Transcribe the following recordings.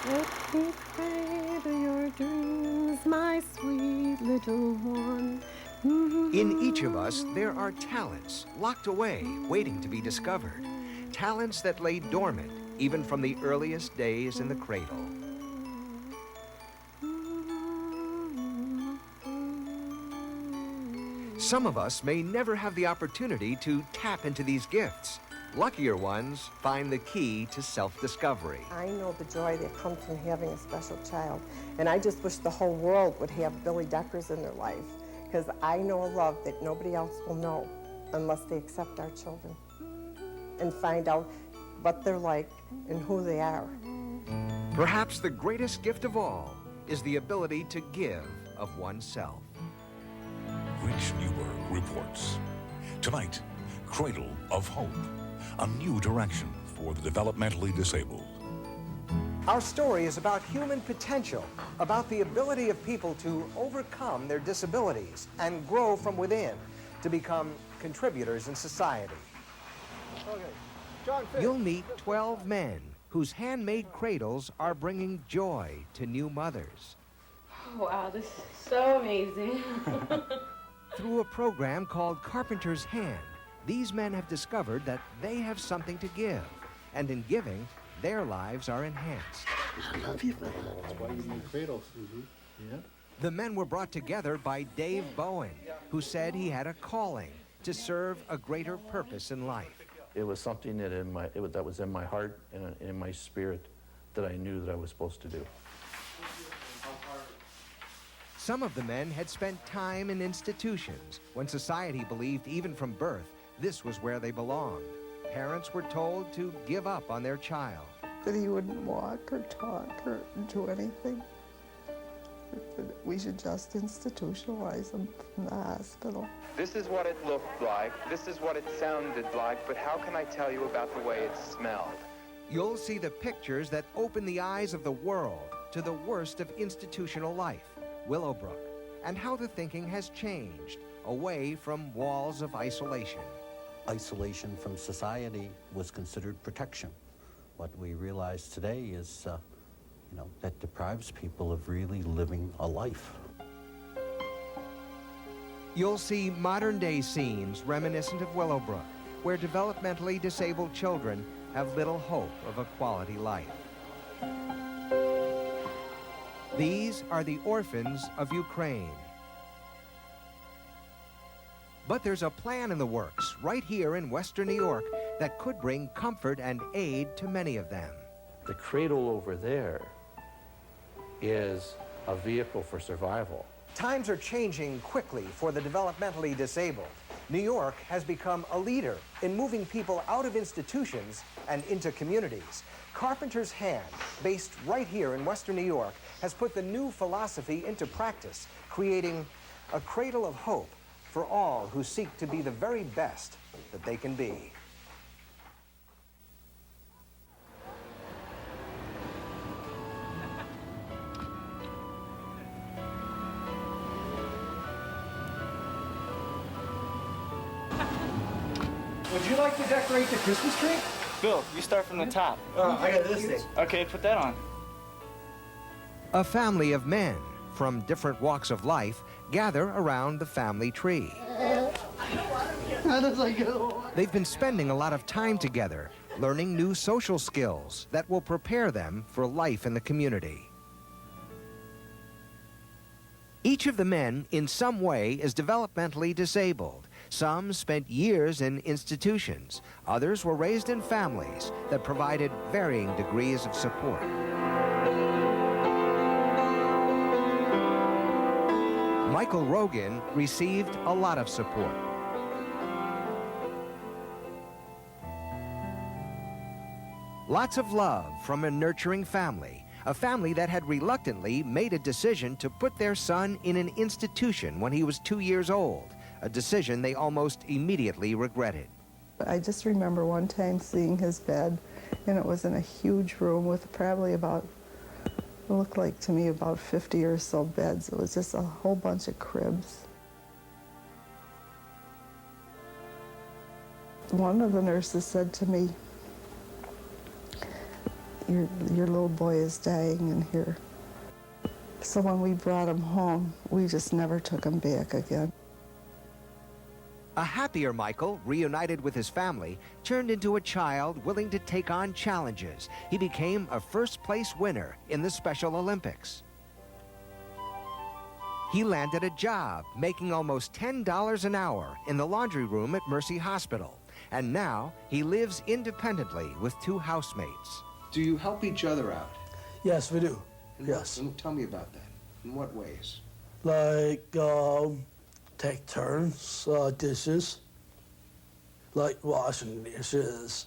Let me cradle your dreams, my sweet little one. In each of us, there are talents locked away, waiting to be discovered. Talents that lay dormant, even from the earliest days in the cradle. Some of us may never have the opportunity to tap into these gifts. Luckier ones find the key to self-discovery. I know the joy that comes from having a special child, and I just wish the whole world would have Billy Deckers in their life, because I know a love that nobody else will know unless they accept our children and find out what they're like and who they are. Perhaps the greatest gift of all is the ability to give of oneself. Rich Newberg reports. Tonight, Cradle of Hope, a new direction for the developmentally disabled. Our story is about human potential, about the ability of people to overcome their disabilities and grow from within to become contributors in society. You'll meet 12 men whose handmade cradles are bringing joy to new mothers. Oh, wow, this is so amazing. Through a program called Carpenter's Hand, these men have discovered that they have something to give, and in giving, their lives are enhanced. I love you, Phil. That's why you need cradles. Yeah. The men were brought together by Dave Bowen, who said he had a calling to serve a greater purpose in life. It was something that that was in my heart and in my spirit that I knew that I was supposed to do. Some of the men had spent time in institutions when society believed even from birth this was where they belonged. Parents were told to give up on their child. That he wouldn't walk or talk or do anything. We should just institutionalize him from the hospital. This is what it looked like, this is what it sounded like, but how can I tell you about the way it smelled? You'll see the pictures that open the eyes of the world to the worst of institutional life, Willowbrook, and how the thinking has changed away from walls of isolation. Isolation from society was considered protection. What we realize today is, that deprives people of really living a life. You'll see modern-day scenes reminiscent of Willowbrook, where developmentally disabled children have little hope of a quality life. These are the orphans of Ukraine. But there's a plan in the works right here in Western New York that could bring comfort and aid to many of them. The cradle over there is a vehicle for survival. Times are changing quickly for the developmentally disabled. New York has become a leader in moving people out of institutions and into communities. Carpenter's Hand, based right here in Western New York, has put the new philosophy into practice, creating a cradle of hope for all who seek to be the very best that they can be. Would you like to decorate the Christmas tree? Bill, you start from the top. I got this thing. Okay, put that on. A family of men from different walks of life gather around the family tree. How does I go? They've been spending a lot of time together, learning new social skills that will prepare them for life in the community. Each of the men, in some way, is developmentally disabled. Some spent years in institutions. Others were raised in families that provided varying degrees of support. Michael Rogan received a lot of support. Lots of love from a nurturing family, a family that had reluctantly made a decision to put their son in an institution when he was 2 years old, a decision they almost immediately regretted. I just remember one time seeing his bed, and it was in a huge room with probably about, it looked like to me about 50 or so beds. It was just a whole bunch of cribs. One of the nurses said to me, your little boy is dying in here. So when we brought him home, we just never took him back again. A happier Michael, reunited with his family, turned into a child willing to take on challenges. He became a first-place winner in the Special Olympics. He landed a job, making almost $10 an hour in the laundry room at Mercy Hospital. And now he lives independently with 2 housemates. Do you help each other out? Yes, we do. Yes. Tell me about that. In what ways? Like, take turns, dishes, like washing dishes,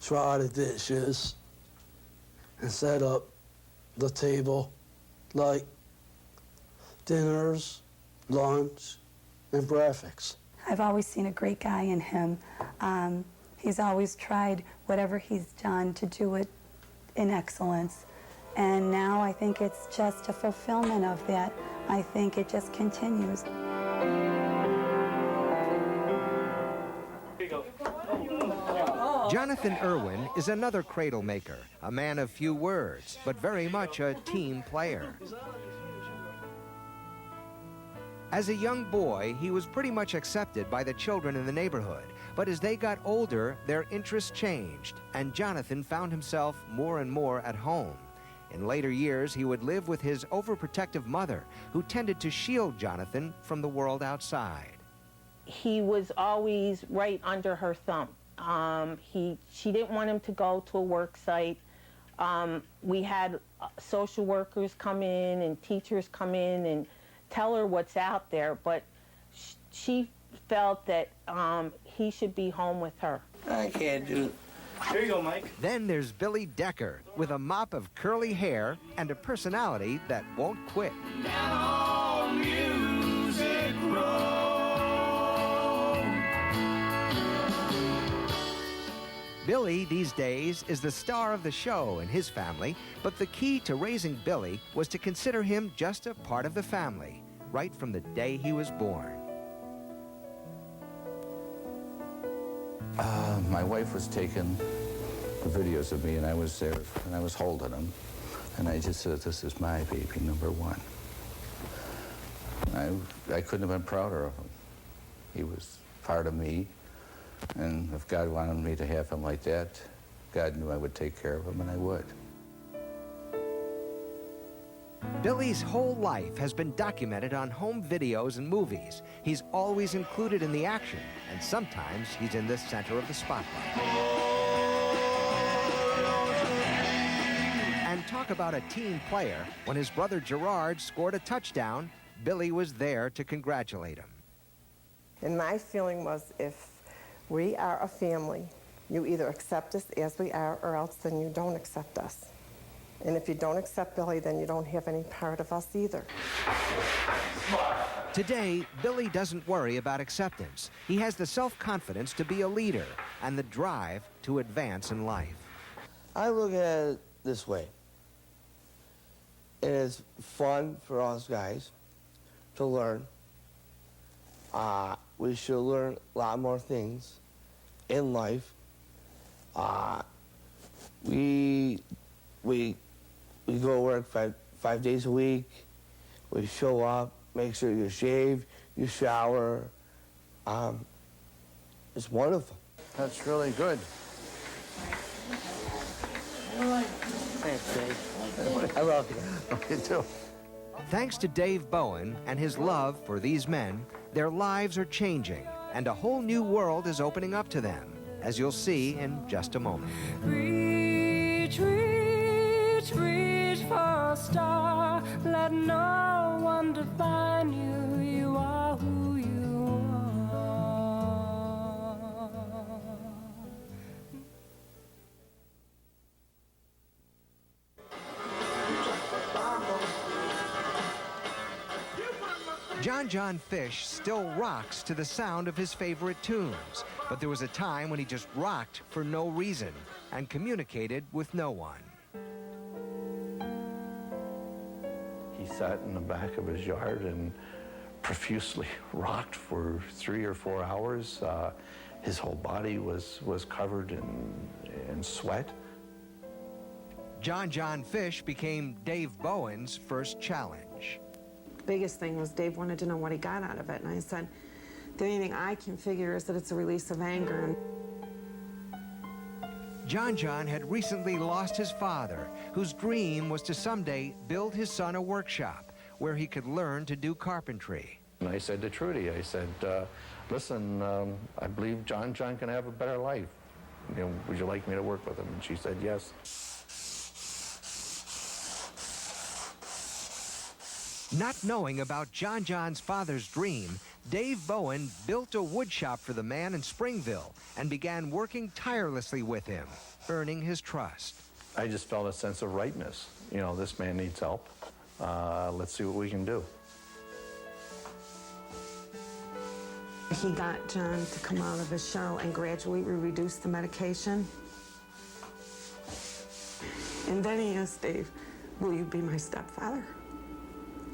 try the dishes, and set up the table, like dinners, lunch, and breakfast. I've always seen a great guy in him. He's always tried whatever he's done to do it in excellence. And now I think it's just a fulfillment of that. I think it just continues. Jonathan Irwin is another cradle maker, a man of few words, but very much a team player. As a young boy, he was pretty much accepted by the children in the neighborhood, but as they got older, their interests changed, and Jonathan found himself more and more at home. In later years, he would live with his overprotective mother, who tended to shield Jonathan from the world outside. He was always right under her thumb. She didn't want him to go to a work site. We had social workers come in and teachers come in and tell her what's out there, but she felt that he should be home with her. I can't do it. Here you go, Mike. Then there's Billy Decker, with a mop of curly hair and a personality that won't quit. Billy, these days, is the star of the show in his family, but the key to raising Billy was to consider him just a part of the family, right from the day he was born. My wife was taking the videos of me, and I was there, and I was holding him, and I just said, "This is my baby, number one." I couldn't have been prouder of him. He was part of me, and if God wanted me to have him like that, God knew I would take care of him, and I would. Billy's whole life has been documented on home videos and movies. He's always included in the action, and sometimes he's in the center of the spotlight. And talk about a team player. When his brother Gerard scored a touchdown, Billy was there to congratulate him. And my feeling was, if we are a family, you either accept us as we are, or else then you don't accept us. And if you don't accept Billy, then you don't have any part of us either. Today, Billy doesn't worry about acceptance. He has the self-confidence to be a leader and the drive to advance in life. I look at it this way. It is fun for us guys to learn. We should learn a lot more things in life. We go to work five days a week. We show up, make sure you shave, you shower. It's wonderful. That's really good. Thanks, Dave. I love you. You too. Thanks to Dave Bowen and his love for these men, their lives are changing, and a whole new world is opening up to them, as you'll see in just a moment. Reach, reach, reach for a star. Let no one define you. You are who you are. John Fish still rocks to the sound of his favorite tunes, but there was a time when he just rocked for no reason and communicated with no one. He sat in the back of his yard and profusely rocked for 3 or 4 hours. His whole body was covered in sweat. John Fish became Dave Bowen's first challenge. Biggest thing was Dave wanted to know what he got out of it, and I said, the only thing I can figure is that it's a release of anger. John had recently lost his father, whose dream was to someday build his son a workshop where he could learn to do carpentry. And I said to Trudy, I said, listen, I believe John can have a better life. You know, would you like me to work with him? And she said yes. Not knowing about John's father's dream, Dave Bowen built a wood shop for the man in Springville and began working tirelessly with him, earning his trust. I just felt a sense of rightness. You know, this man needs help. Let's see what we can do. He got John to come out of his shell and gradually reduce the medication. And then he asked Dave, will you be my stepfather?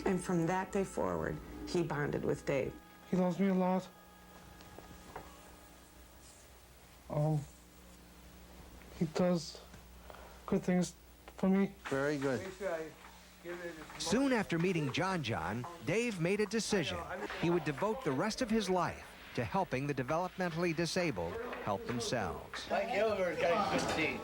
And from that day forward, he bonded with Dave. He loves me a lot. He does good things for me. Very good. Soon after meeting John, Dave made a decision. He would devote the rest of his life to helping the developmentally disabled help themselves. Mike Gilbert got a good team.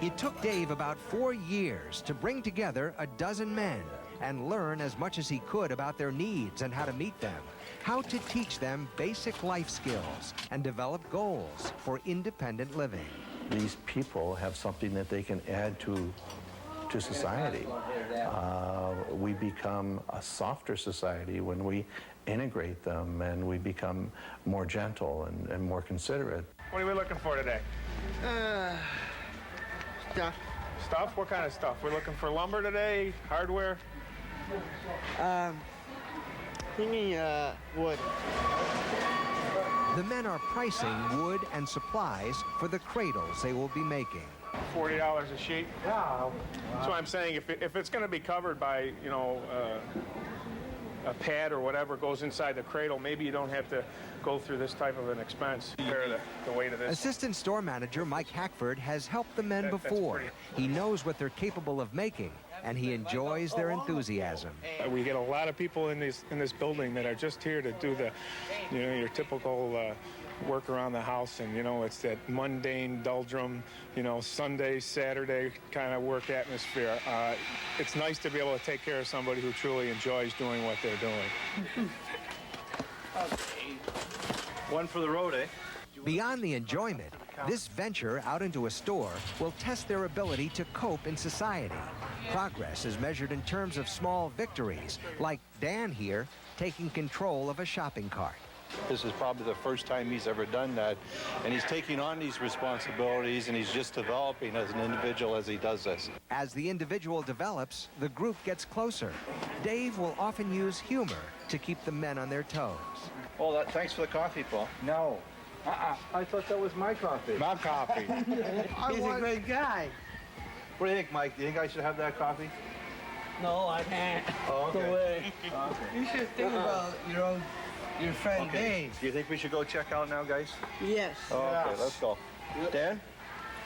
It took Dave about 4 years to bring together a dozen men and learn as much as he could about their needs and how to meet them, how to teach them basic life skills and develop goals for independent living. These people have something that they can add to society. We become a softer society when we integrate them and we become more gentle and more considerate. What are we looking for today? Stuff. Stuff? What kind of stuff? We're looking for lumber today, hardware? Wood. The men are pricing wood and supplies for the cradles they will be making. $40 a sheet? Yeah. That's why I'm saying if it's going to be covered by, you know, a pad or whatever goes inside the cradle, maybe you don't have to go through this type of an expense. Compare the weight of this. Assistant store manager Mike Hackford has helped the men before. He knows what they're capable of making, and he enjoys their enthusiasm. We get a lot of people in this building that are just here to do the, you know, your typical work around the house, and you know, it's that mundane doldrum, you know, Sunday, Saturday kind of work atmosphere. It's nice to be able to take care of somebody who truly enjoys doing what they're doing. One for the road, eh? Beyond the enjoyment, this venture out into a store will test their ability to cope in society. Progress is measured in terms of small victories, like Dan here taking control of a shopping cart. This is probably the first time he's ever done that, and he's taking on these responsibilities, and he's just developing as an individual as he does this. As the individual develops, the group gets closer. Dave will often use humor to keep the men on their toes. Oh, thanks for the coffee, Paul. No. I thought that was my coffee. My coffee. He's a great guy. What do you think, Mike? Do you think I should have that coffee? No, I can't. Oh, okay. No way. Okay. You should think about your friend Dave. Do you think we should go check out now, guys? Yes. Oh, okay, let's go. Dan,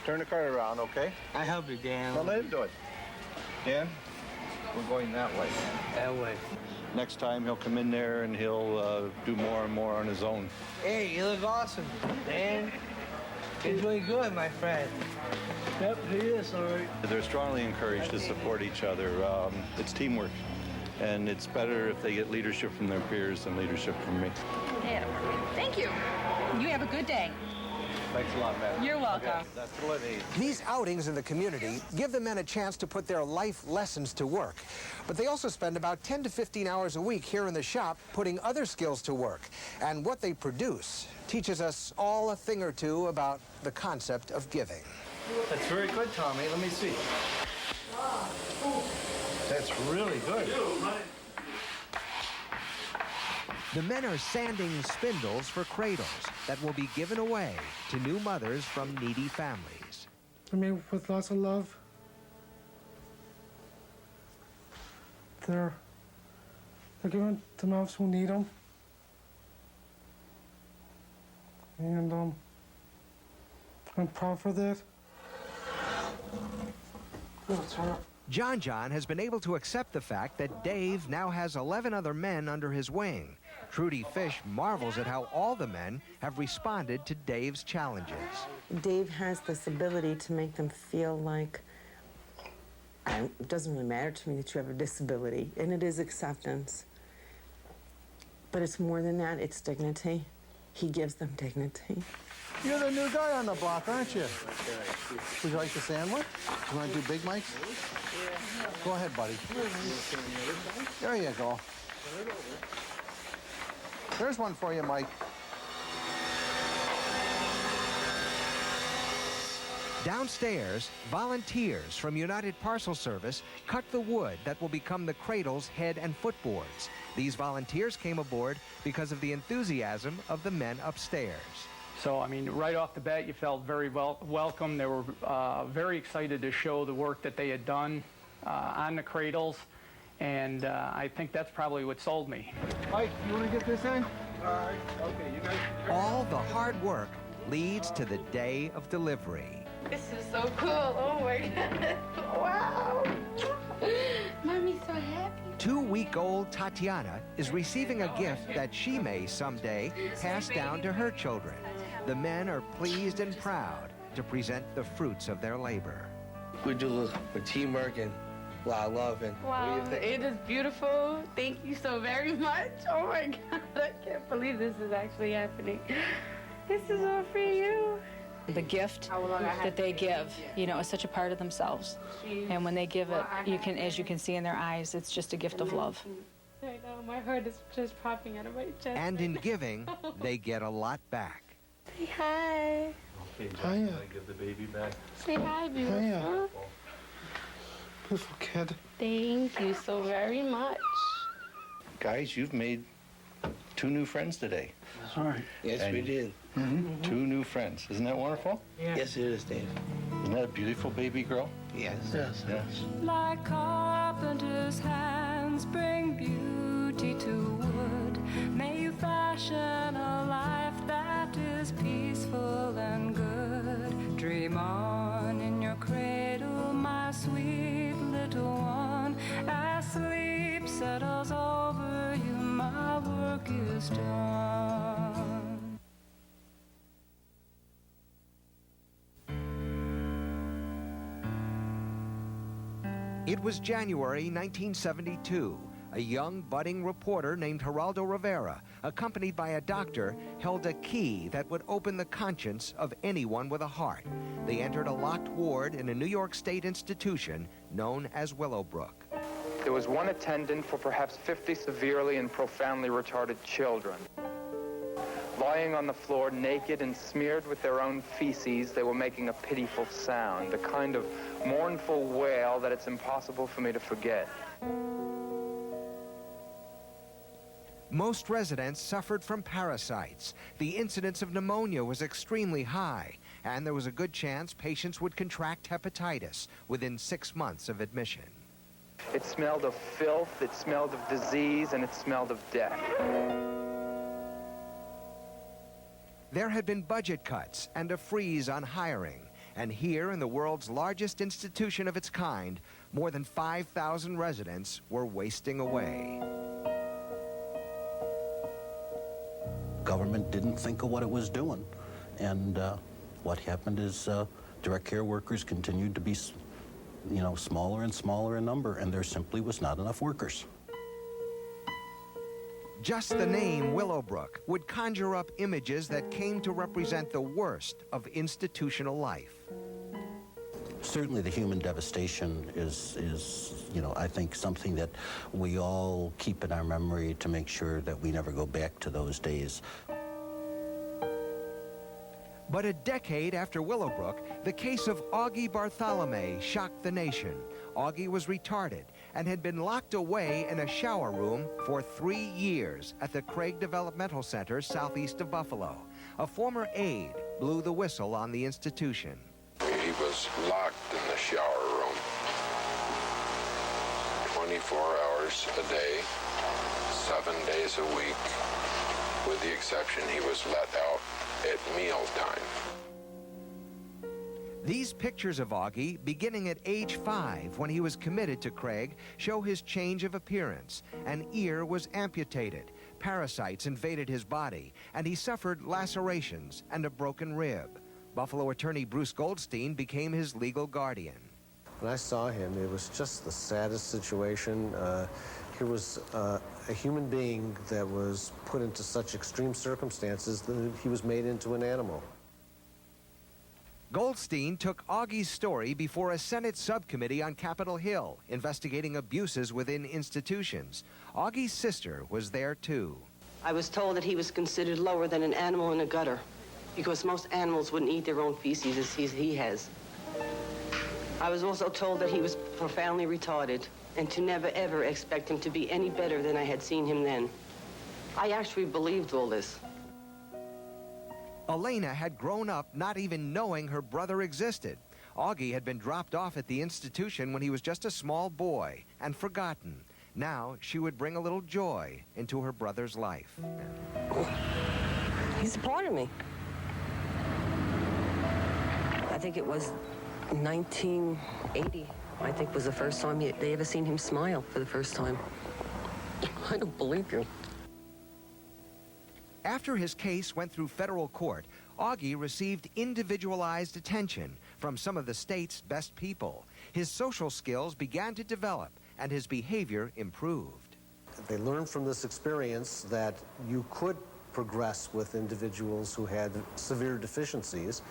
turn the cart around, okay? I help you, Dan. No, let him do it. Dan, we're going that way. That way. Next time he'll come in there and he'll do more and more on his own. Hey, you look awesome, Dan. You're doing good, my friend. Yep, he is, all right. They're strongly encouraged to support each other. It's teamwork, and it's better if they get leadership from their peers than leadership from me. Yeah, thank you. You have a good day. Thanks a lot, man. You're welcome. Okay, that's what I need. These outings in the community give the men a chance to put their life lessons to work. But they also spend about 10 to 15 hours a week here in the shop putting other skills to work. And what they produce teaches us all a thing or two about the concept of giving. That's very good, Tommy. Let me see. That's really good. The men are sanding spindles for cradles that will be given away to new mothers from needy families. They're made with lots of love. They're given to moms who need them. And I'm proud for that. John has been able to accept the fact that Dave now has 11 other men under his wing. Trudy Fish marvels at how all the men have responded to Dave's challenges. Dave has this ability to make them feel like it doesn't really matter to me that you have a disability, and it is acceptance. But it's more than that, it's dignity. He gives them dignity. You're the new guy on the block, aren't you? Would you like the sandwich? You want to do Big Mike's? Go ahead, buddy. There you go. There's one for you, Mike. Downstairs, volunteers from United Parcel Service cut the wood that will become the Cradle's head and footboards. These volunteers came aboard because of the enthusiasm of the men upstairs. So, I mean, right off the bat, you felt very welcome. They were very excited to show the work that they had done on the cradles, and I think that's probably what sold me. Mike, you want to get this in? All right. Okay, you guys. All the hard work leads to the day of delivery. This is so cool. Oh my God. Wow. Mommy's so happy. 2-week-old Tatiana is receiving a gift that she may someday pass down to her children. The men are pleased and proud to present the fruits of their labor. We do with teamwork and a lot of love. And Wow, it is beautiful. Thank you so very much. Oh my God, I can't believe this is actually happening. This is all for you. The gift that they give, you know, is such a part of themselves. And when they give it, you can, as you can see in their eyes, it's just a gift of love. I know, my heart is just popping out of my chest. And in giving, they get a lot back. Say hi. Okay, John, can I give the baby back? Say hi, beautiful. Hiya. Beautiful kid. Thank you so very much. Guys, you've made 2 new friends today. That's all right. yes, And we did. 2 new friends. Isn't that wonderful? Yes, it is, Dave. Isn't that a beautiful baby girl? Yes. Yes. Yes. Like carpenter's hands bring beauty to wood, may you fashion a life that is peaceful and good. Dream on in your cradle, my sweet little one. As sleep settles over you, my work is done. It was January 1972. A young budding reporter named Geraldo Rivera, accompanied by a doctor, held a key that would open the conscience of anyone with a heart. They entered a locked ward in a New York State institution known as Willowbrook. There was one attendant for perhaps 50 severely and profoundly retarded children. Lying on the floor, naked and smeared with their own feces, they were making a pitiful sound, the kind of mournful wail that it's impossible for me to forget. Most residents suffered from parasites. The incidence of pneumonia was extremely high, and there was a good chance patients would contract hepatitis within 6 months of admission. It smelled of filth, it smelled of disease, and it smelled of death. There had been budget cuts and a freeze on hiring, and here in the world's largest institution of its kind, more than 5,000 residents were wasting away. Government didn't think of what it was doing, and what happened is direct care workers continued to be, smaller and smaller in number, and there simply was not enough workers. Just the name Willowbrook would conjure up images that came to represent the worst of institutional life. Certainly the human devastation is, I think something that we all keep in our memory to make sure that we never go back to those days. But a decade after Willowbrook, the case of Augie Bartholomew shocked the nation. Augie was retarded and had been locked away in a shower room for 3 years at the Craig Developmental Center southeast of Buffalo. A former aide blew the whistle on the institution. He was locked in the shower room 24 hours a day, 7 days a week, with the exception he was let out at mealtime. These pictures of Augie, beginning at age 5 when he was committed to Craig, show his change of appearance. An ear was amputated, parasites invaded his body, and he suffered lacerations and a broken rib. Buffalo attorney Bruce Goldstein became his legal guardian. When I saw him, it was just the saddest situation. He was a human being that was put into such extreme circumstances that he was made into an animal. Goldstein took Augie's story before a Senate subcommittee on Capitol Hill, investigating abuses within institutions. Augie's sister was there too. I was told that he was considered lower than an animal in a gutter, because most animals wouldn't eat their own feces as he has. I was also told that he was profoundly retarded, and to never ever expect him to be any better than I had seen him then. I actually believed all this. Elena had grown up not even knowing her brother existed. Augie had been dropped off at the institution when he was just a small boy and forgotten. Now she would bring a little joy into her brother's life. He's a part of me. I think it was 1980, I think, was the first time they ever seen him smile for the first time. I don't believe you. After his case went through federal court, Augie received individualized attention from some of the state's best people. His social skills began to develop, and his behavior improved. They learned from this experience that you could progress with individuals who had severe deficiencies,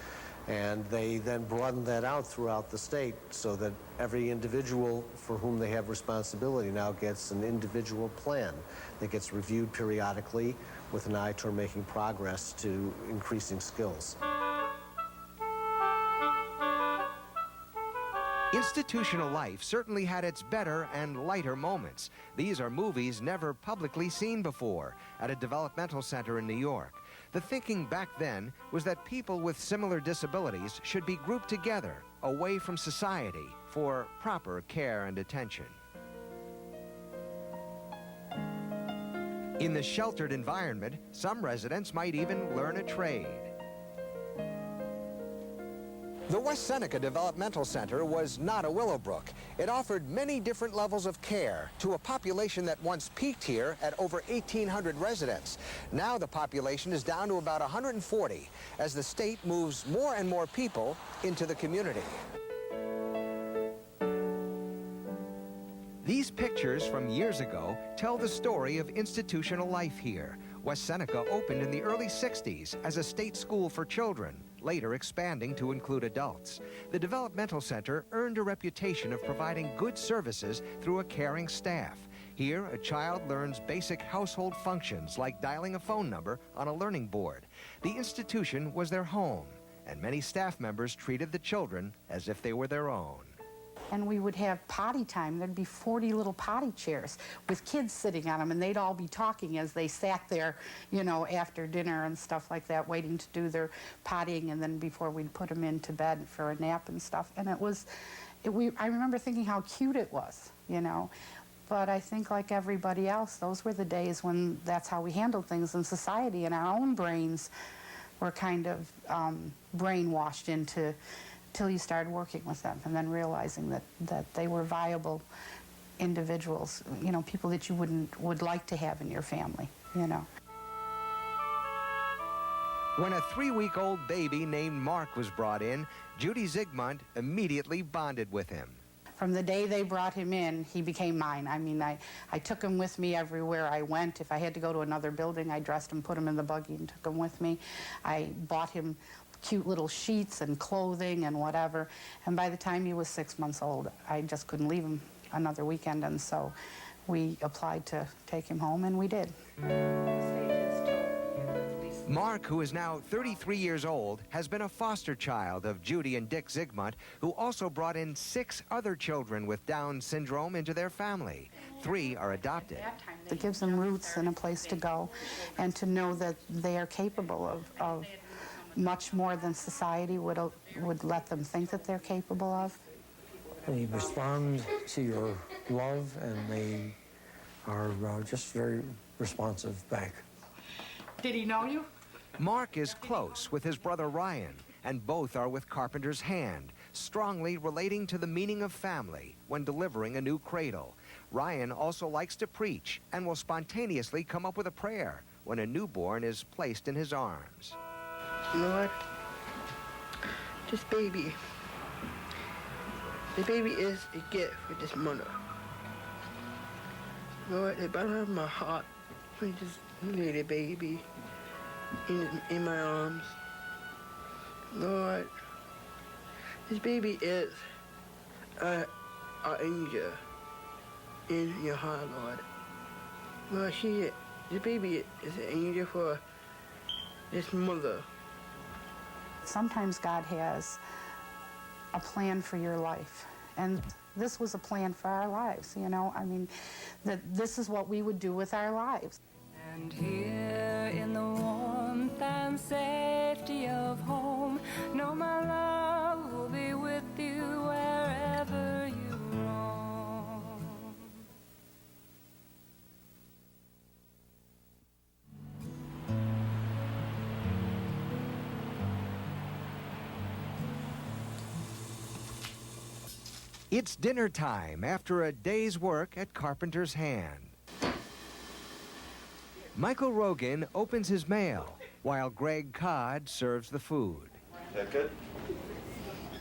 and they then broadened that out throughout the state so that every individual for whom they have responsibility now gets an individual plan that gets reviewed periodically with an eye toward making progress to increasing skills. Institutional life certainly had its better and lighter moments. These are movies never publicly seen before at a developmental center in New York. The thinking back then was that people with similar disabilities should be grouped together, away from society, for proper care and attention. In the sheltered environment, some residents might even learn a trade. The West Seneca Developmental Center was not a Willowbrook. It offered many different levels of care to a population that once peaked here at over 1,800 residents. Now the population is down to about 140 as the state moves more and more people into the community. These pictures from years ago tell the story of institutional life here. West Seneca opened in the early 60s as a state school for children, later expanding to include adults. The developmental center earned a reputation of providing good services through a caring staff. Here, a child learns basic household functions like dialing a phone number on a learning board. The institution was their home, and many staff members treated the children as if they were their own. And we would have potty time. There'd be 40 little potty chairs with kids sitting on them, and they'd all be talking as they sat there, you know, after dinner and stuff like that, waiting to do their pottying, and then before we'd put them into bed for a nap and stuff. And I remember thinking how cute it was, you know. But I think, like everybody else, those were the days when that's how we handled things in society, and our own brains were kind of brainwashed into till you started working with them and then realizing that they were viable individuals, you know, people that you would like to have in your family, you know. When a 3-week-old baby named Mark was brought in, Judy Zygmunt immediately bonded with him. From the day they brought him in, he became mine. I mean, I took him with me everywhere I went. If I had to go to another building, I dressed him, put him in the buggy, and took him with me. I bought him cute little sheets and clothing and whatever. And by the time he was 6 months old, I just couldn't leave him another weekend. And so we applied to take him home, and we did. Mark, who is now 33 years old, has been a foster child of Judy and Dick Zygmunt, who also brought in 6 other children with Down syndrome into their family. 3 are adopted. It gives them roots and a place to go, and to know that they are capable of much more than society would let them think that they're capable of. They respond to your love, and they are just very responsive back. Did he know you? Mark is close with his brother Ryan. and both are with Carpenter's hand, strongly relating to the meaning of family when delivering a new cradle. Ryan also likes to preach and will spontaneously come up with a prayer when a newborn is placed in his arms. Lord, this baby, the baby is a gift for this mother. Lord, it bothers my heart when this little baby in my arms. Lord, this baby is an angel in your heart, Lord. Lord, this baby is an angel for this mother. Sometimes God has a plan for your life, and this was a plan for our lives, you know? I mean, that this is what we would do with our lives. And here in the warmth and safety of home, know my love will be with you wherever you roam. It's dinner time after a day's work at Carpenter's hand. Michael Rogan opens his mail while Greg Codd serves the food. Is that good?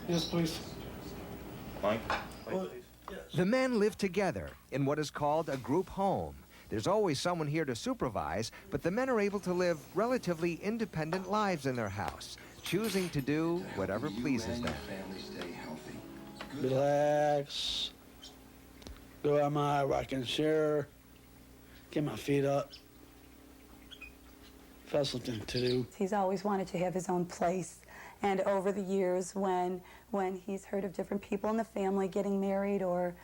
Yes, please. Mike? The men live together in what is called a group home. There's always someone here to supervise, but the men are able to live relatively independent lives in their house, choosing to do whatever pleases them. Relax, go on my rocking chair, get my feet up, got something to do. He's always wanted to have his own place, and over the years when he's heard of different people in the family getting married or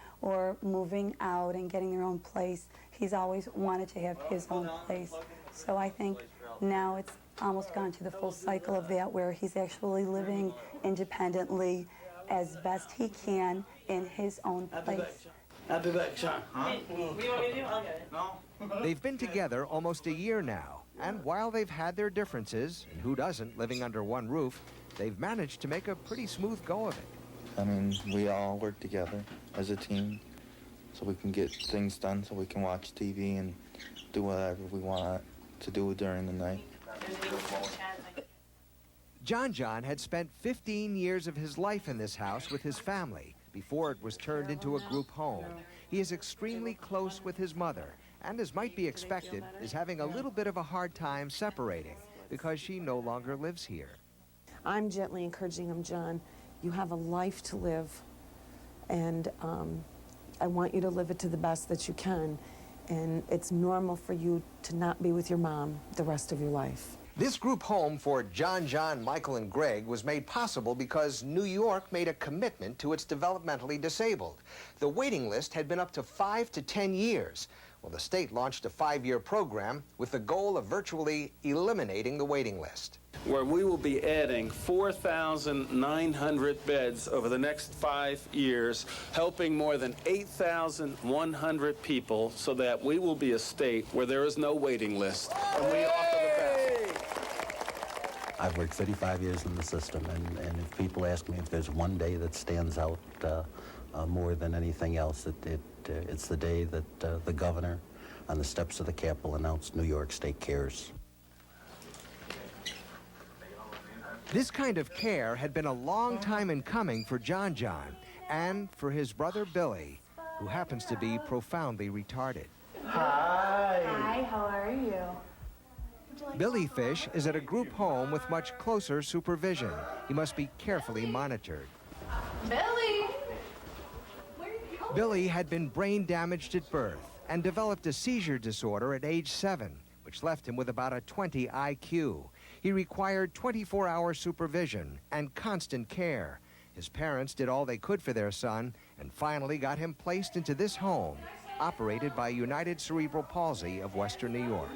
moving out and getting their own place, he's always wanted to have his own place. So I think now it's almost gone to the full cycle of that, where he's actually living independently as best he can in his own place. I'll be back, son. Huh? What do you want me to do? I'll get it. No. They've been together almost a year now, and while they've had their differences, and who doesn't, living under one roof, they've managed to make a pretty smooth go of it. I mean, we all work together as a team so we can get things done, so we can watch TV and do whatever we want to do during the night. John had spent 15 years of his life in this house with his family before it was turned into a group home. He is extremely close with his mother, and as might be expected, is having a little bit of a hard time separating because she no longer lives here. I'm gently encouraging him, John, you have a life to live, and I want you to live it to the best that you can, and it's normal for you to not be with your mom the rest of your life. This group home for John, Michael, and Greg was made possible because New York made a commitment to its developmentally disabled. The waiting list had been up to 5 to 10 years. Well, the state launched a 5-year program with the goal of virtually eliminating the waiting list. Where we will be adding 4,900 beds over the next 5 years, helping more than 8,100 people, so that we will be a state where there is no waiting list. And we offer the best. I've worked 35 years in the system, and if people ask me if there's one day that stands out more than anything else, it's the day that the governor on the steps of the Capitol announced New York State Cares. This kind of care had been a long time in coming for John and for his brother Billy, who happens to be profoundly retarded. Hi. Hi, how are you? Billy Fish is at a group home with much closer supervision. He must be carefully monitored. Billy! Billy had been brain damaged at birth and developed a seizure disorder at age 7, which left him with about a 20 IQ. He required 24-hour supervision and constant care. His parents did all they could for their son and finally got him placed into this home, operated by United Cerebral Palsy of Western New York.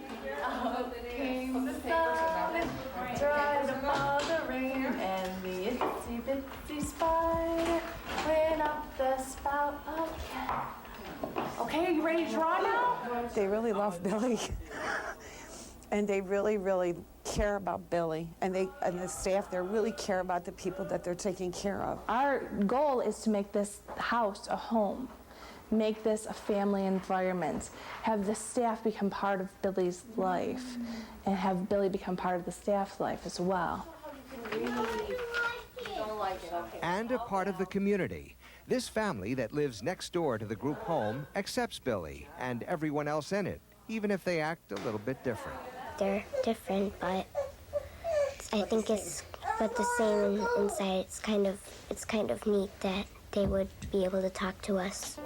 Tried above the rain, and the itsy bitsy spider went up the spout again. Okay, are you ready to draw now? They really love Billy. And they really, really care about Billy, and the staff there really care about the people that they're taking care of. Our goal is to make this house a home, make this a family environment, have the staff become part of Billy's life, and have Billy become part of the staff's life as well. And a part of the community. This family that lives next door to the group home accepts Billy and everyone else in it, even if they act a little bit different. They're different, but I think it's but the same inside. It's kind of neat that they would be able to talk to us.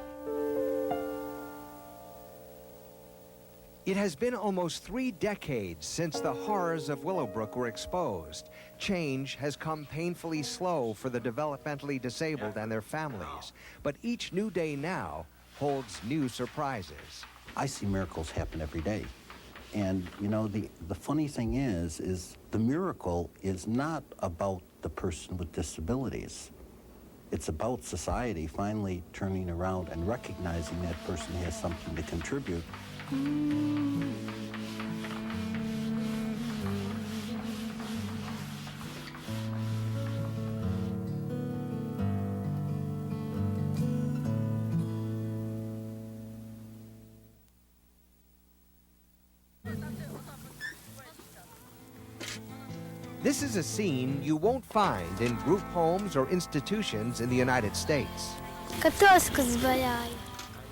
It has been almost 3 decades since the horrors of Willowbrook were exposed. Change has come painfully slow for the developmentally disabled and their families. But each new day now holds new surprises. I see miracles happen every day. And, you know, the funny thing is the miracle is not about the person with disabilities. It's about society finally turning around and recognizing that person has something to contribute. This is a scene you won't find in group homes or institutions in the United States.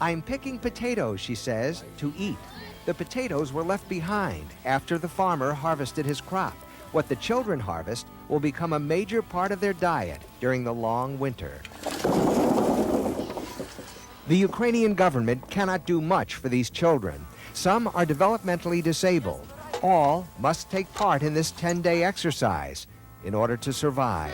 I'm picking potatoes, she says, to eat. The potatoes were left behind after the farmer harvested his crop. What the children harvest will become a major part of their diet during the long winter. The Ukrainian government cannot do much for these children. Some are developmentally disabled. All must take part in this 10-day exercise in order to survive.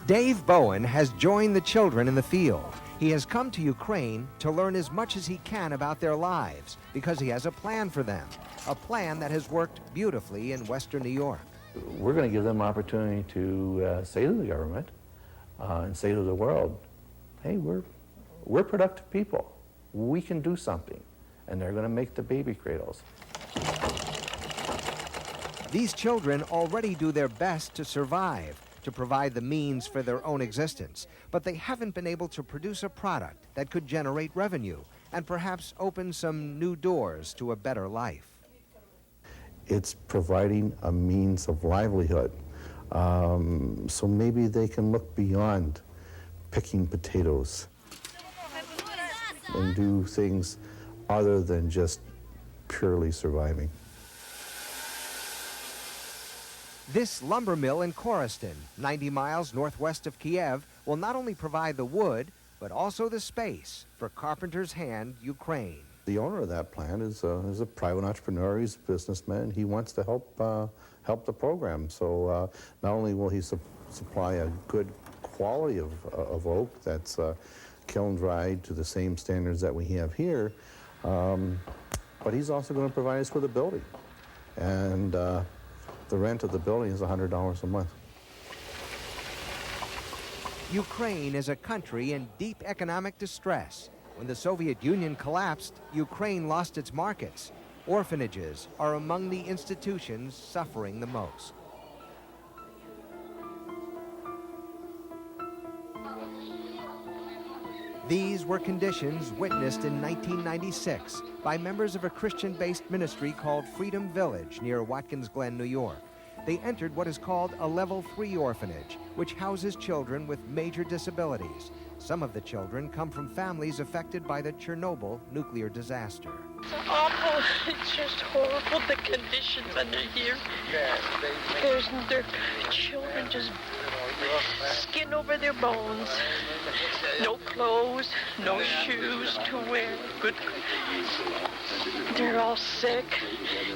Dave Bowen has joined the children in the field. He has come to Ukraine to learn as much as he can about their lives because he has a plan for them, a plan that has worked beautifully in Western New York. We're going to give them an opportunity to say to the government and say to the world, hey, we're productive people. We can do something. And they're going to make the baby cradles. These children already do their best to survive, to provide the means for their own existence, but they haven't been able to produce a product that could generate revenue and perhaps open some new doors to a better life. It's providing a means of livelihood. So maybe they can look beyond picking potatoes and do things other than just purely surviving. This lumber mill in Korostin, 90 miles northwest of Kiev, will not only provide the wood, but also the space for Carpenter's Hand Ukraine. The owner of that plant is a private entrepreneur. He's a businessman. He wants to help the program. So not only will he supply a good quality of oak that's kiln dried to the same standards that we have here, but he's also going to provide us with a building. And the rent of the building is $100 a month. Ukraine is a country in deep economic distress. When the Soviet Union collapsed, Ukraine lost its markets. Orphanages are among the institutions suffering the most. These were conditions witnessed in 1996 by members of a Christian-based ministry called Freedom Village near Watkins Glen, New York. They entered what is called a Level 3 orphanage, which houses children with major disabilities. Some of the children come from families affected by the Chernobyl nuclear disaster. It's awful. It's just horrible, the conditions under here. Their children just skin over their bones. No clothes, no shoes to wear. Good. They're all sick.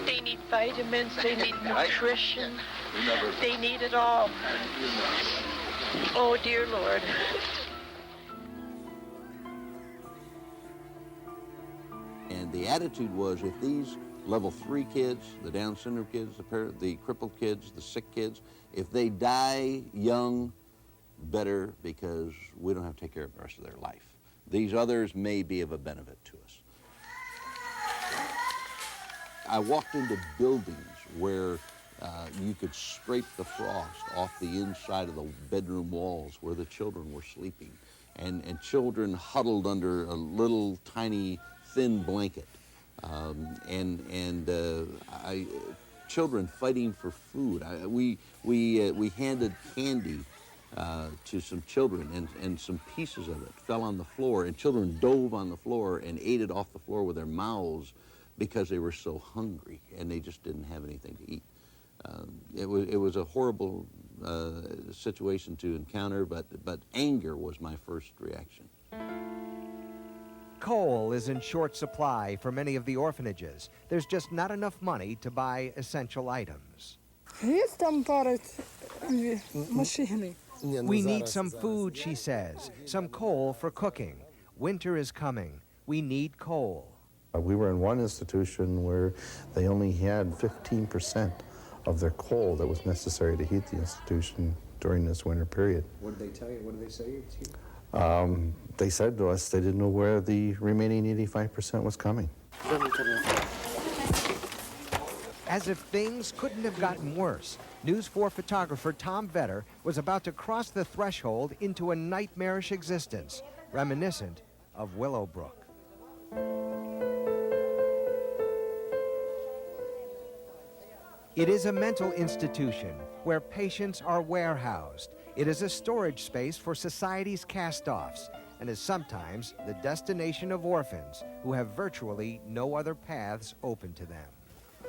They need vitamins. They need nutrition. They need it all. Oh, dear Lord. And the attitude was, if these level 3 kids, the Down syndrome kids, the crippled kids, the sick kids, if they die young, better, because we don't have to take care of the rest of their life. These others may be of a benefit to us. I walked into buildings where you could scrape the frost off the inside of the bedroom walls where the children were sleeping, and children huddled under a little tiny thin blanket, children fighting for food. We handed candy to some children, and some pieces of it fell on the floor, and children dove on the floor and ate it off the floor with their mouths because they were so hungry and they just didn't have anything to eat. It was a horrible situation to encounter, but anger was my first reaction. Coal is in short supply for many of the orphanages. There's just not enough money to buy essential items. We need some food, she says, some coal for cooking. Winter is coming. We need coal. We were in one institution where they only had 15% of their coal that was necessary to heat the institution during this winter period. What did they tell you? What did they say to you? They said to us they didn't know where the remaining 85% was coming. As if things couldn't have gotten worse, News 4 photographer Tom Vetter was about to cross the threshold into a nightmarish existence, reminiscent of Willowbrook. It is a mental institution where patients are warehoused. It is a storage space for society's cast-offs and is sometimes the destination of orphans who have virtually no other paths open to them.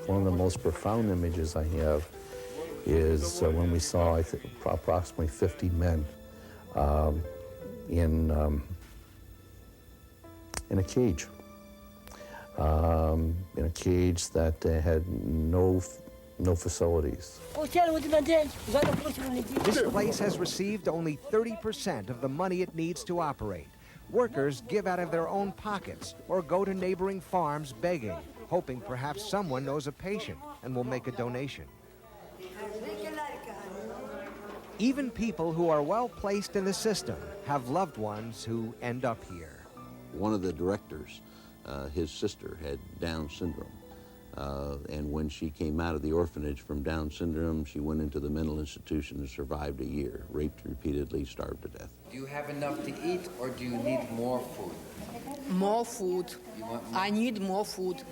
One of the most profound images I have is when we saw, I think, approximately 50 men in a cage. In a cage that had no facilities. This place has received only 30% of the money it needs to operate. Workers give out of their own pockets or go to neighboring farms begging, hoping perhaps someone knows a patient and will make a donation. Even people who are well placed in the system have loved ones who end up here. One of the directors, his sister had Down syndrome. And when she came out of the orphanage from Down syndrome, she went into the mental institution and survived a year, raped repeatedly, starved to death. Do you have enough to eat, or do you need more food? More food. You want more? I need more food.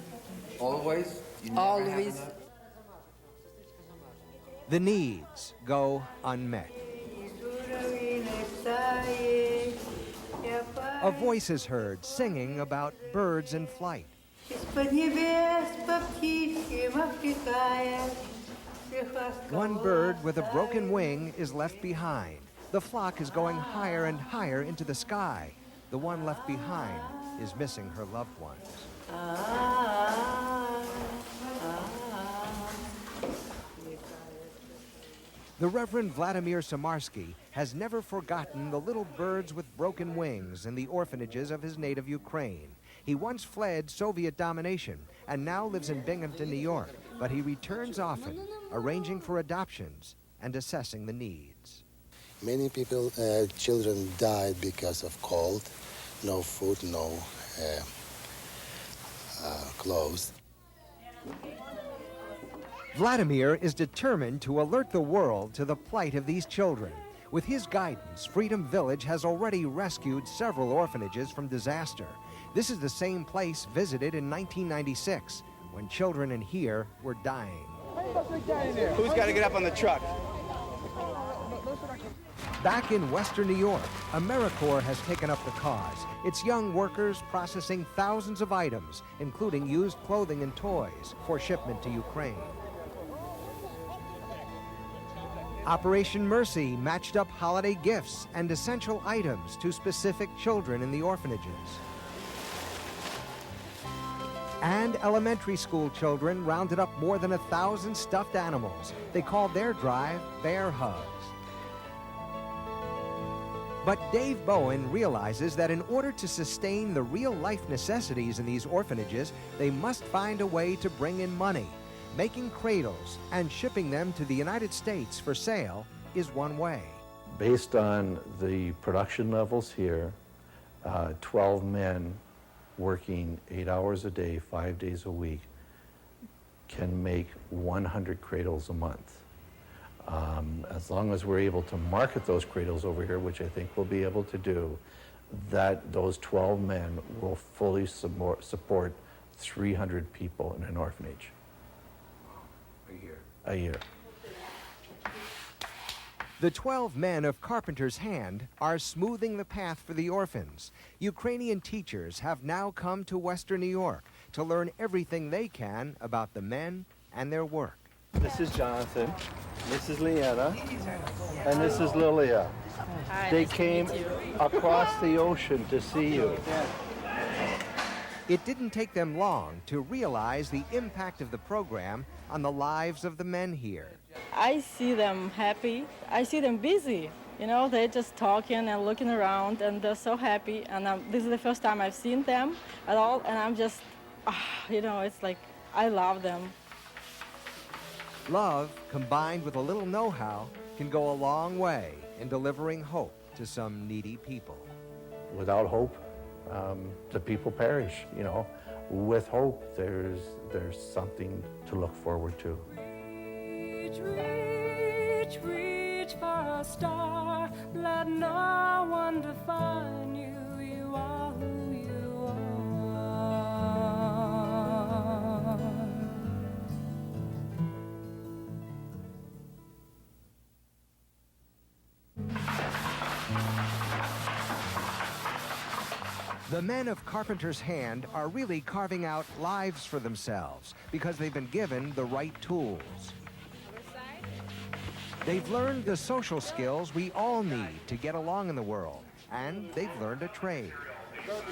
Always? You never Always. have enough? The needs go unmet. A voice is heard singing about birds in flight. One bird with a broken wing is left behind. The flock is going higher and higher into the sky. The one left behind is missing her loved ones. The Reverend Vladimir Samarsky has never forgotten the little birds with broken wings in the orphanages of his native Ukraine. He once fled Soviet domination and now lives in Binghamton, New York, but he returns often, arranging for adoptions and assessing the needs. Many people, children died because of cold, no food, no clothes. Vladimir is determined to alert the world to the plight of these children. With his guidance, Freedom Village has already rescued several orphanages from disaster. This is the same place visited in 1996, when children in here were dying. Who's got to get up on the truck? Back in Western New York, AmeriCorps has taken up the cause. Its young workers processing thousands of items, including used clothing and toys, for shipment to Ukraine. Operation Mercy matched up holiday gifts and essential items to specific children in the orphanages. And elementary school children rounded up more than 1,000 stuffed animals. They called their drive Bear Hugs. But Dave Bowen realizes that in order to sustain the real-life necessities in these orphanages, they must find a way to bring in money. Making cradles and shipping them to the United States for sale is one way. Based on the production levels here, 12 men working 8 hours a day, 5 days a week, can make 100 cradles a month. As long as we're able to market those cradles over here, which I think we'll be able to do, those 12 men will fully support 300 people in an orphanage. A year. The 12 men of Carpenter's Hand are smoothing the path for the orphans. Ukrainian teachers have now come to Western New York to learn everything they can about the men and their work. This is Jonathan, this is Leanna, and this is Lilia. Hi, they nice to came meet you. across the ocean to see you. It didn't take them long to realize the impact of the program on the lives of the men here. I see them happy. I see them busy. You know, they're just talking and looking around, and they're so happy. And this is the first time I've seen them at all, and I'm just, you know, it's like I love them. Love, combined with a little know-how, can go a long way in delivering hope to some needy people. Without hope, the people perish. You know, with hope, there's something to look forward to. Reach, reach, reach for a star. Let no one define you. You are who you are. The men of Carpenter's Hand are really carving out lives for themselves because they've been given the right tools. They've learned the social skills we all need to get along in the world, and they've learned a trade.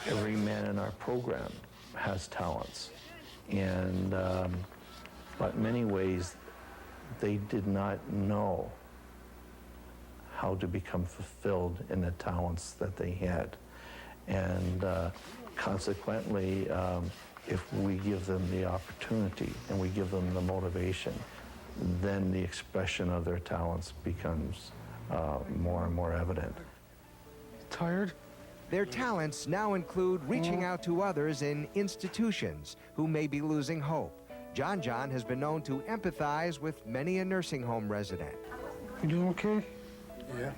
Every man in our program has talents, and but in many ways they did not know how to become fulfilled in the talents that they had. And consequently, if we give them the opportunity and we give them the motivation, then the expression of their talents becomes more and more evident. Tired? Their talents now include reaching out to others in institutions who may be losing hope. John has been known to empathize with many a nursing home resident. You doing okay? Yeah.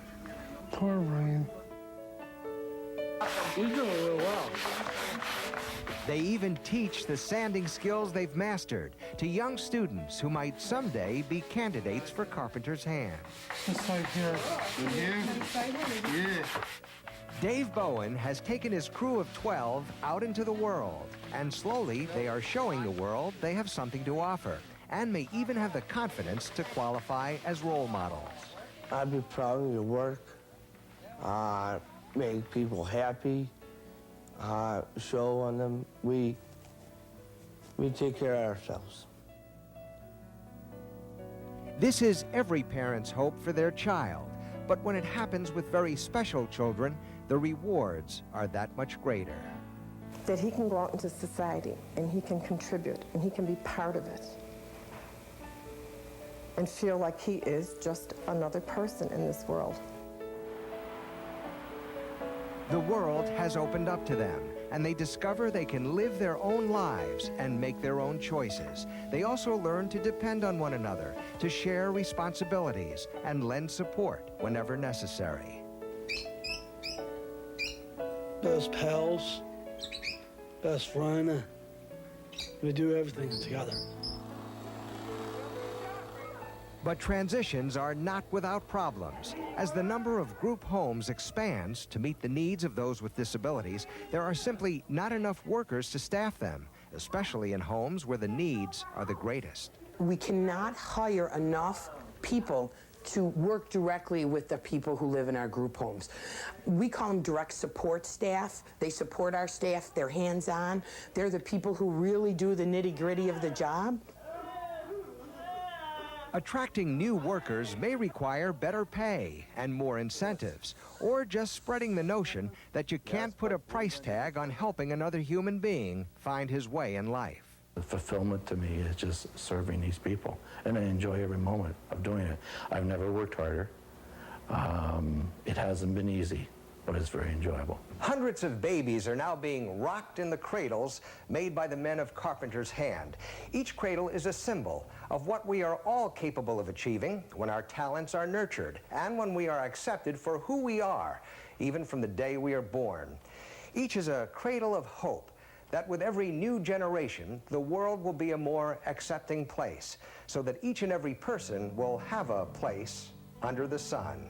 Poor Ryan. You're doing real well. They even teach the sanding skills they've mastered to young students who might someday be candidates for Carpenter's Hand. This side here. Yeah. Dave Bowen has taken his crew of 12 out into the world, and slowly they are showing the world they have something to offer, and may even have the confidence to qualify as role models. I'd be proud of your work, make people happy, show on them we take care of ourselves. This is every parent's hope for their child, but when it happens with very special children, the rewards are that much greater. That he can go out into society and he can contribute and he can be part of it and feel like he is just another person in this world. The world has opened up to them, and they discover they can live their own lives and make their own choices. They also learn to depend on one another, to share responsibilities, and lend support whenever necessary. Best pals, best friend. We do everything together. But transitions are not without problems. As the number of group homes expands to meet the needs of those with disabilities, there are simply not enough workers to staff them, especially in homes where the needs are the greatest. We cannot hire enough people to work directly with the people who live in our group homes. We call them direct support staff. They support our staff, they're hands-on. They're the people who really do the nitty-gritty of the job. Attracting new workers may require better pay and more incentives, or just spreading the notion that you can't put a price tag on helping another human being find his way in life. The fulfillment to me is just serving these people, and I enjoy every moment of doing it. I've never worked harder. It hasn't been easy. but it's very enjoyable. Hundreds of babies are now being rocked in the cradles made by the men of Carpenter's Hand. Each cradle is a symbol of what we are all capable of achieving when our talents are nurtured and when we are accepted for who we are, even from the day we are born. Each is a cradle of hope that with every new generation, the world will be a more accepting place, so that each and every person will have a place under the sun.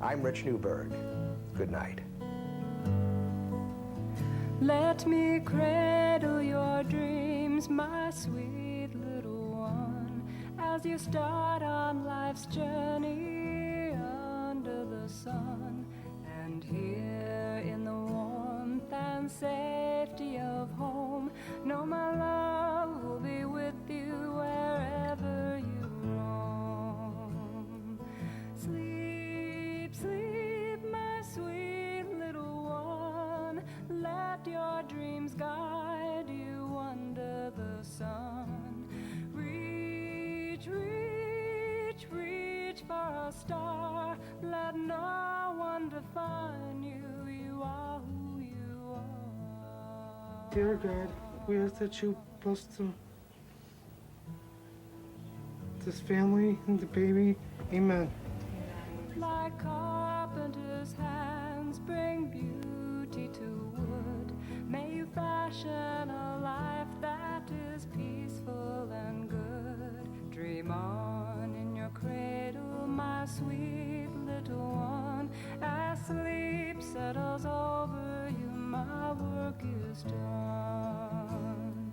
I'm Rich Newberg. Good night. Let me cradle your dreams, my sweet little one, as you start on life's journey under the sun. And here in the warmth and safety of home, know my love will be with you wherever you roam. Sleep, sleep, my sweet little one, let your dreams guide you under the sun. Reach, reach, reach for a star, let no one define you, you are who you are. Dear God, we ask that you bless this family and the baby. Amen. Like carpenter's hands bring beauty to wood, may you fashion a life that is peaceful and good. Dream on in your cradle, my sweet little one, as sleep settles over you, my work is done.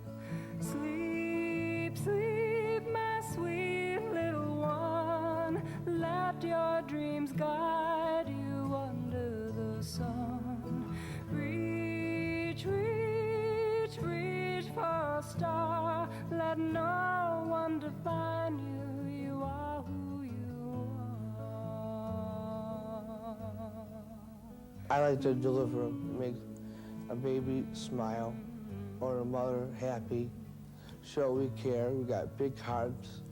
Sleep, sleep, my sweet little one, let your dreams guide you under the sun. Reach, reach, reach for a star, let no one define you, you are who you are. I like to deliver, make a baby smile or a mother happy, show we care. We got big hearts,